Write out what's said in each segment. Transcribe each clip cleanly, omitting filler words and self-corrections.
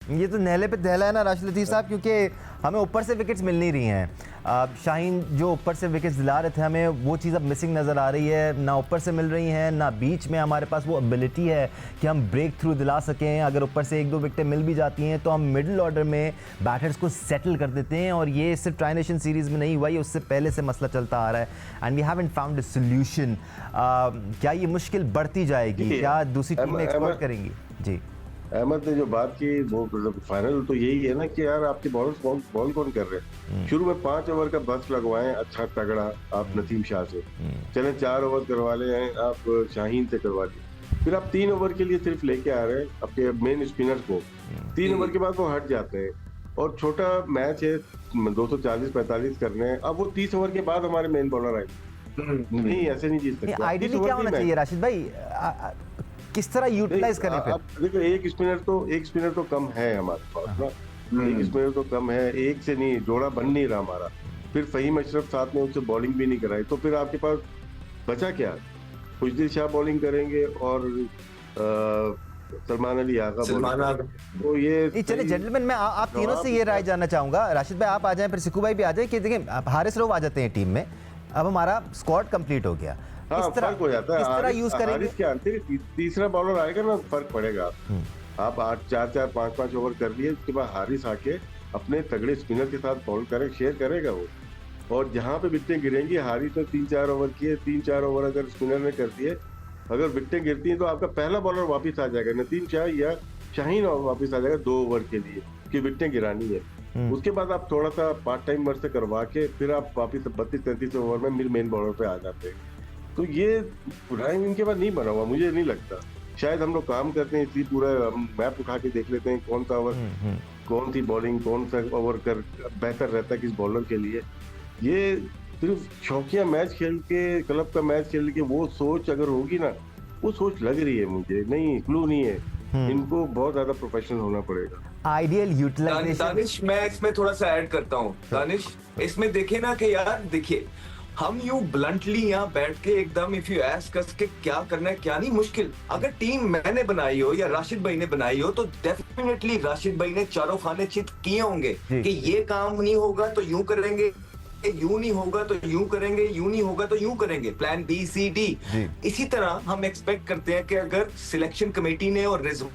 ये तो नहले पे दहला है ना राशिद लतीफ़ साहब, क्योंकि हमें ऊपर से विकेट्स मिल नहीं रही हैं। शाहीन जो ऊपर से विकेट्स दिला रहे थे हमें, वो चीज़ अब मिसिंग नज़र आ रही है। ना ऊपर से मिल रही हैं, ना बीच में हमारे पास वो एबिलिटी है कि हम ब्रेक थ्रू दिला सकें। अगर ऊपर से 1-2 विकेटें मिल भी जाती हैं तो हम मिडिल ऑर्डर में बैटर्स को सेटल कर देते हैं, और ये सिर्फ ट्राई नेशन सीरीज़ में नहीं हुआ, ये उससे पहले से मसला चलता आ रहा है। And we haven't found a solution. क्या ये मुश्किल बढ़ती जाएगी? क्या दूसरी टीमें एक्सप्लॉइट करेंगी? जी अहमद ने जो बात की वो फाइनल तो यही है ना कि यार आपके बॉलर्स बॉल कौन कर रहे हैं। शुरू में 5 ओवर का बस लगवाएं अच्छा तगड़ा आप नसीम शाह से, चलें 4 ओवर करवा लें आप शाहीन से करवा लें, फिर आप 3 ओवर के लिए सिर्फ लेके आ रहे हैं आपके मेन स्पिनर्स को। 3 ओवर के बाद वो हट जाते हैं और छोटा मैच है 240-45 करने हैं। अब वो 30 ओवर के बाद हमारे मेन बॉलर आए, नहीं ऐसे नहीं जीत सकते। आइडियली क्या होना चाहिए राशिद भाई, किस तरह यूटिलाइज करें? फिर देखो एक स्पिनर तो कम है हमारे पास ना, एक स्पिनर तो कम है, एक से नहीं जोड़ा बन नहीं रहा हमारा। फिर फहीम अशरफ साथ में उससे बॉलिंग भी नहीं कराई, तो फिर आपके पास बचा क्या? खुशदिल शाह बॉलिंग करेंगे और सलमान अली आगा। तो ये चलिए जेंटलमैन, मैं आप तीनों से ये राय जानना चाहूंगा। राशिद भाई आप आ जाएं, फिर सिक्कू भाई भी आ जाए कि देखिए हारिस रऊफ आ जाते हैं टीम में, अब हमारा स्क्वाड कंप्लीट हो गया। हाँ, फर्क हो जाता है। इस तरह यूज करेंगे क्या तीसरा बॉलर आएगा ना, फर्क पड़ेगा। आप 8-4, 5-5 ओवर कर लिए, उसके बाद हारिस आके अपने तगड़े स्पिनर के साथ बॉल करे, शेयर करेगा वो, और जहां पे विकेटें गिरेंगी, हारिस ने 3-4 ओवर किए, 3-4 ओवर अगर स्पिनर ने कर दिए, अगर विकेटें गिरती हैं तो आपका पहला बॉलर वापिस आ जाएगा, नसीम शाह या शाहीन वापिस आ जाएगा 2 ओवर के लिए कि विकेटें गिरानी है। उसके बाद आप थोड़ा सा पार्ट टाइम वर्क से करवा के फिर आप वापिस 32-33 ओवर में मेन बॉलर पे आ जाते हैं। तो ये टाइम इनके पास नहीं बना हुआ, मुझे नहीं लगता। शायद हम लोग काम करते हैं इसी पूरा मैप उठा के देख लेते हैं कौन सा ओवर, कौन सी बॉलिंग, कौन सा ओवर कर बेहतर रहता है किस बॉलर के लिए। ये सिर्फ शौकिया मैच खेल के, क्लब का मैच खेल के वो सोच अगर होगी ना, वो सोच लग रही है मुझे, नहीं क्लू नहीं है। इनको बहुत ज्यादा प्रोफेशनल होना पड़ेगा। Ideal utilisation. दानिश मैं इसमें थोड़ा सा ऐड करता हूँ। दानिश इसमें देखे ना कि यार देखिए, हम यूं ब्लंटली यहाँ बैठ के एकदम इफ यू आस्क अस के क्या करना है क्या नहीं, मुश्किल। अगर टीम मैंने बनाई हो या राशिद भाई ने बनाई हो तो डेफिनेटली राशिद भाई ने चारों खाने चित किए होंगे कि ये काम नहीं होगा तो यूं करेंगे, यूं नहीं होगा तो यूं करेंगे, यूं नहीं होगा तो यूं करेंगे, प्लान बी सी डी। इसी तरह हम एक्सपेक्ट करते हैं कि अगर सिलेक्शन कमेटी ने और रिजवान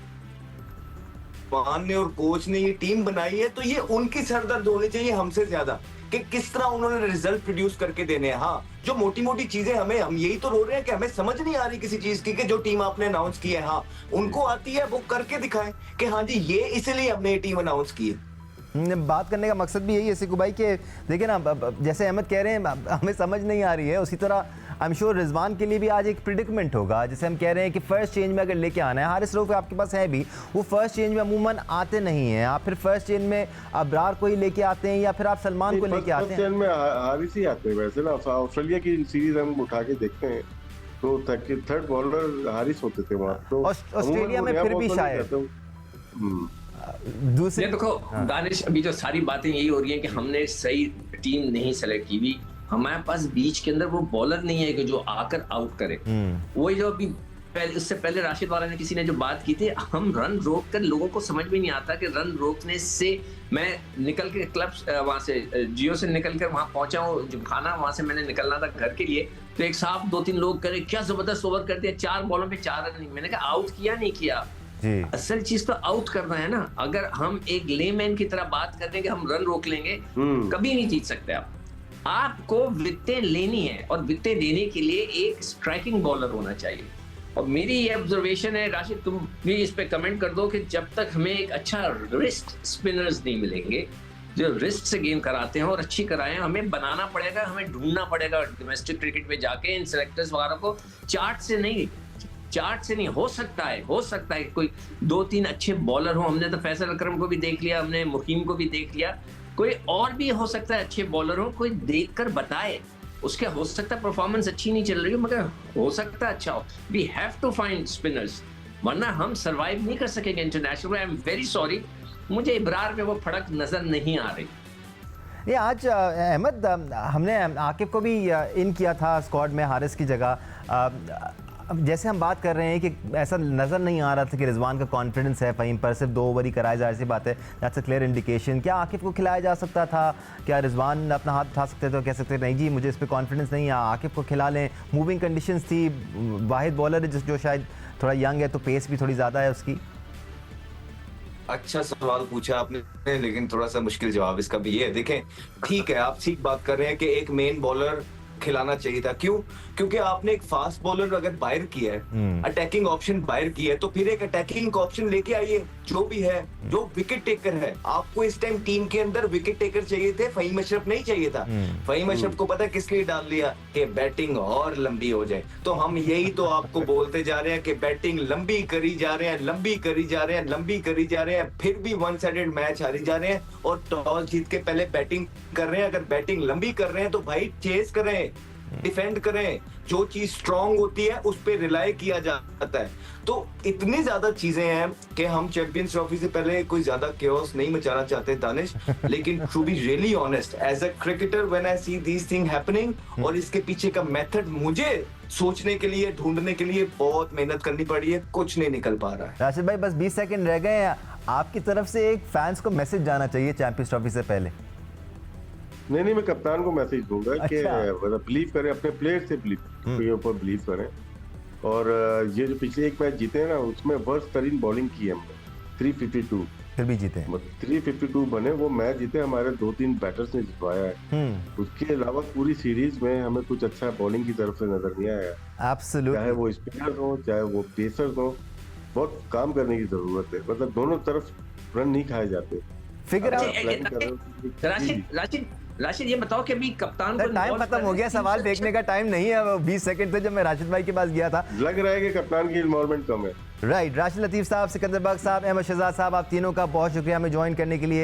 ने और कोच ने ये टीम बनाई है तो ये उनकी सरदर्द होनी चाहिए हमसे ज्यादा कि किस तरह उन्होंने रिजल्ट प्रोड्यूस करके देने हैं। हाँ, जो मोटी मोटी चीजें हम यही तो रो रहे हैं कि हमें समझ नहीं आ रही किसी चीज की कि जो टीम आपने अनाउंस की है, हाँ उनको आती है, वो करके दिखाएं कि हाँ जी ये इसलिए हमने ये टीम अनाउंस की है। बात करने का मकसद भी यही है सिक्कू भाई कि देखिए ना, जैसे अहमद कह रहे हैं हमें समझ नहीं आ रही है, उसी तरह आई एम श्योर रिजवान के लिए भी आज एक प्रिडिकमेंट होगा। जैसे हम कह रहे हैं कि फर्स्ट चेंज में अगर लेके आना है, हारिस रऊफ आपके पास है भी, वो फर्स्ट चेंज में अमूमन आते नहीं हैं। आप फिर फर्स्ट चेंज में अबरार को ही लेके आते हैं या फिर आप सलमान को लेके आते हैं? फर्स्ट चेंज में हारिस ही आते हैं वैसे ना। ऑस्ट्रेलिया की सीरीज हम उठा के देखते हैं तो थर्ड बॉलर हारिस होते थे वहाँ। तो ऑस्ट्रेलिया में फिर भी शायद दूसरे देखो दानिश, अभी जो सारी बातें यही हो रही हैं कि हमने सही टीम नहीं सेलेक्ट की हुई, हमारे पास बीच के अंदर वो बॉलर नहीं है कि जो आकर आउट करे। वही जो अभी उससे पहले राशिद वाला ने किसी ने जो बात की थी, हम रन रोक कर, लोगों को समझ में नहीं आता कि रन रोकने से, मैं निकल के क्लब वहां से जियो से निकल कर वहां पहुंचा हूँ जिमखाना, वहां से मैंने निकलना था घर के लिए, तो एक साहब 2-3 लोग करे क्या जबरदस्त ओवर करते हैं, 4 बॉलों पे 4 रन। मैंने कहा आउट किया नहीं किया, असल चीज तो आउट करना है ना। अगर हम एक लेमैन की तरह बात कर रहे हैं कि हम रन रोक लेंगे, कभी नहीं जीत सकते आप। आपको विकेटें लेनी है और विकेटें देने के लिए एक स्ट्राइकिंग बॉलर होना चाहिए। और मेरी ये ऑब्जर्वेशन है, राशिद तुम भी इस पे कमेंट कर दो, कि जब तक हमें एक अच्छा रिस्ट स्पिनर्स नहीं मिलेंगे जो रिस्ट से गेम कराते हैं और अच्छी कराएं, हमें बनाना पड़ेगा, हमें ढूंढना पड़ेगा डोमेस्टिक क्रिकेट में जाके इन सेलेक्टर्स वगैरह को। चार्ट से नहीं हो सकता है कोई 2-3 अच्छे बॉलर हो। हमने तो फैसल अकरम को भी देख लिया, हमने मुकीम को भी देख लिया, कोई और भी हो सकता है अच्छे बॉलर हो, कोई देखकर बताए। उसके हो सकता है परफॉर्मेंस अच्छी नहीं चल रही हो, मगर हो सकता है अच्छा हो। We have to find spinners, वरना हम सरवाइव नहीं कर सकेंगे international. I am very sorry, मुझे इब्रार पे वो फड़क नजर नहीं आ रही। ये आज अहमद हमने आकिब को भी इन किया था स्क्वाड में हारिस की जगह। अब जैसे हम बात कर रहे हैं कि ऐसा नज़र नहीं आ रहा था कि रिजवान का कॉन्फिडेंस है फ़हीम पर, सिर्फ 2 ओवर ही कराए, जाहिर सी बात है, दैट्स अ क्लियर इंडिकेशन। क्या आकिब को खिलाया जा सकता था? क्या रिजवान अपना हाथ उठा सकते थे और कह सकते नहीं जी मुझे इस पर कॉन्फिडेंस नहीं है, आकिब को खिला लें? मूविंग कंडीशंस थी, वाहिद बॉलर है जो शायद थोड़ा यंग है, तो पेस भी थोड़ी ज़्यादा है उसकी। अच्छा सवाल पूछा आपने, लेकिन थोड़ा सा मुश्किल जवाब इसका भी है। देखें, ठीक है, आप ठीक बात कर रहे हैं कि एक मेन बॉलर खिलाना चाहिए था। क्यों? क्योंकि आपने एक फास्ट बॉलर अगर बाहर किया है, अटैकिंग ऑप्शन बाहर किया है, तो फिर एक अटैकिंग ऑप्शन लेके आइए जो भी है, जो विकेट टेकर है। आपको इस टाइम टीम के अंदर विकेट टेकर चाहिए थे, फ़हीम अशरफ नहीं चाहिए था। फ़हीम अशरफ को पता है किस लिए डाल दिया? कि बैटिंग और लंबी हो जाए। तो हम यही तो आपको बोलते जा रहे हैं कि बैटिंग लंबी करी जा रहे हैं, लंबी करी जा रहे हैं, लंबी करी जा रहे हैं, फिर भी 1 साइडेड मैच हारी जा रहे हैं और टॉस जीत के पहले बैटिंग कर रहे हैं। अगर बैटिंग लंबी कर रहे हैं तो भाई चेस करें, डिफेंड करें, जो चीज स्ट्रांग होती है उस पे रिलाई किया जाता है। तो इतनी ज्यादा चीजें हैं कि हम चैंपियंस ट्रॉफी से पहले कोई ज्यादा केओस नहीं मचाना चाहते दानिश, लेकिन to be really honest as a cricketer when I see these thing happening, और इसके पीछे का मेथड मुझे सोचने के लिए, ढूंढने के लिए बहुत मेहनत करनी पड़ी है, कुछ नहीं निकल पा रहा है। राशिद भाई बस 20 सेकंड रह गए हैं, आपकी तरफ से एक फैंस को मैसेज जाना चाहिए चैंपियंस ट्रॉफी से पहले। नहीं, मैं कप्तान को मैसेज दूंगा कि अच्छा। बिलीव करें अपने प्लेयर से, के ऊपर बिलीव करें। और ये जो पिछले एक मैच जीते हैं ना, उसमें वर्स्ट तरीन बॉलिंग की है हमने, 352, फिर भी जीते। 352 बने, वो मैच जीते हमारे 2-3 बैटर्स ने जितवाया है। उसके अलावा पूरी सीरीज में हमें कुछ अच्छा बॉलिंग की तरफ से नजर नहीं आया। एब्सोल्युटली, चाहे वो स्पिनर्स हो चाहे वो पेसर्स हो, बहुत काम करने की जरूरत है। मतलब दोनों तरफ रन नहीं खाए जाते। Figure out. राशिद ये बताओ कि अभी कप्तान को टाइम खत्म हो गया, सवाल फेंकने का टाइम नहीं है। 20 सेकंड थे जब मैं राशिद भाई के पास गया था। लग रहा है कि कप्तान की इन्वॉल्वमेंट कम है। राइट, राशिद लतीफ साहब, सिकंदर बख्श साहब, अहमद शहजाद साहब, आप तीनों का बहुत शुक्रिया हमें ज्वाइन करने के लिए।